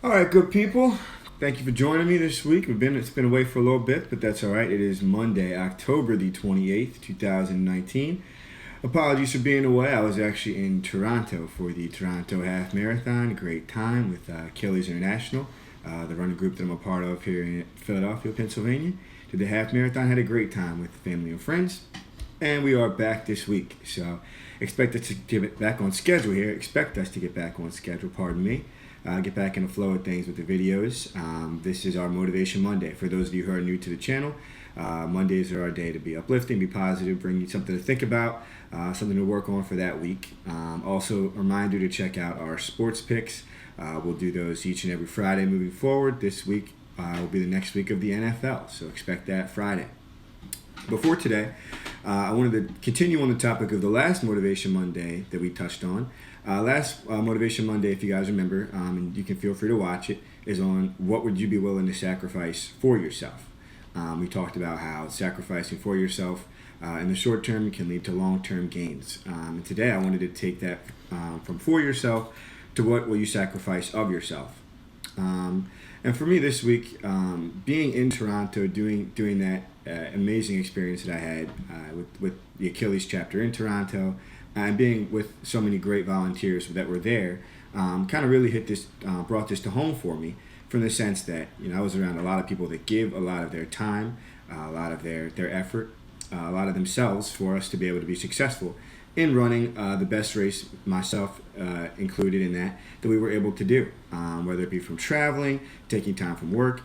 All right, good people. Thank you for joining me this week. It's been away for a little bit, but that's all right. It is Monday, October the 28th, 2019. Apologies for being away. I was actually in Toronto for the Toronto Half Marathon. A great time with Achilles International, the running group that I'm a part of here in Philadelphia, Pennsylvania. Did the half marathon, had a great time with family and friends. And we are back this week. So expect us to get back on schedule here. Expect us to get back on schedule, pardon me. Get back in the flow of things with the videos. This is our Motivation Monday. For those of you who are new to the channel, Mondays are our day to be uplifting, be positive, bring you something to think about, something to work on for that week. Also, a reminder to check out our sports picks. We'll do those each and every Friday moving forward. This week will be the next week of the NFL, so expect that Friday. Before today, I wanted to continue on the topic of the last Motivation Monday that we touched on. Last Motivation Monday, if you guys remember, and you can feel free to watch it, is on what would you be willing to sacrifice for yourself. We talked about how sacrificing for yourself in the short term can lead to long-term gains. And today I wanted to take that from for yourself to what will you sacrifice of yourself. And for me this week, being in Toronto, doing that amazing experience that I had with the Achilles chapter in Toronto, and being with so many great volunteers that were there, kind of really brought this to home for me, from the sense that I was around a lot of people that give a lot of their time, a lot of their effort, a lot of themselves for us to be able to be successful in running the best race, myself included in that we were able to do, whether it be from traveling, taking time from work,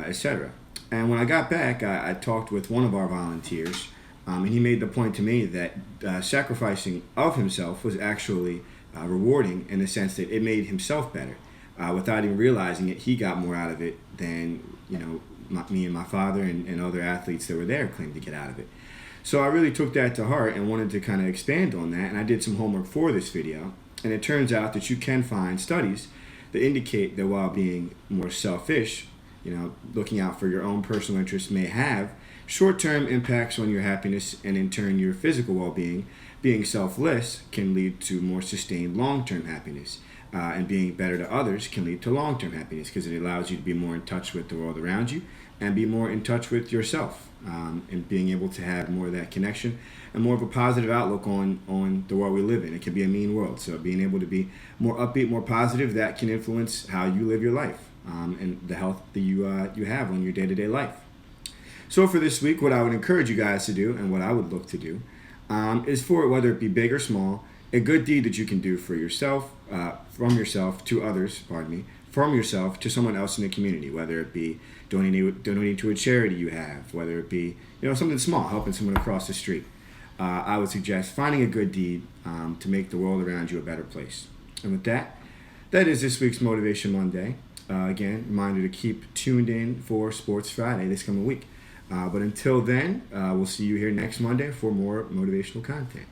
etc. And when I got back, I talked with one of our volunteers, and he made the point to me that sacrificing of himself was actually rewarding, in the sense that it made himself better. Without even realizing it, he got more out of it than me and my father and other athletes that were there claimed to get out of it. So I really took that to heart and wanted to kind of expand on that, and I did some homework for this video. And it turns out that you can find studies that indicate that while being more selfish, looking out for your own personal interests, may have short-term impacts on your happiness, and in turn your physical well-being. Being selfless can lead to more sustained long-term happiness, and being better to others can lead to long-term happiness, because it allows you to be more in touch with the world around you and be more in touch with yourself, and being able to have more of that connection and more of a positive outlook on the world we live in. It can be a mean world, so being able to be more upbeat, more positive, that can influence how you live your life, and the health that you have on your day-to-day life. So for this week, what I would encourage you guys to do, and what I would look to do, is for, whether it be big or small, a good deed that you can do for yourself, from yourself to others, from yourself to someone else in the community, whether it be donating to a charity you have, whether it be something small, helping someone across the street. I would suggest finding a good deed to make the world around you a better place. And with that, that is this week's Motivation Monday. Again, reminder to keep tuned in for Sports Friday this coming week. But until then, we'll see you here next Monday for more motivational content.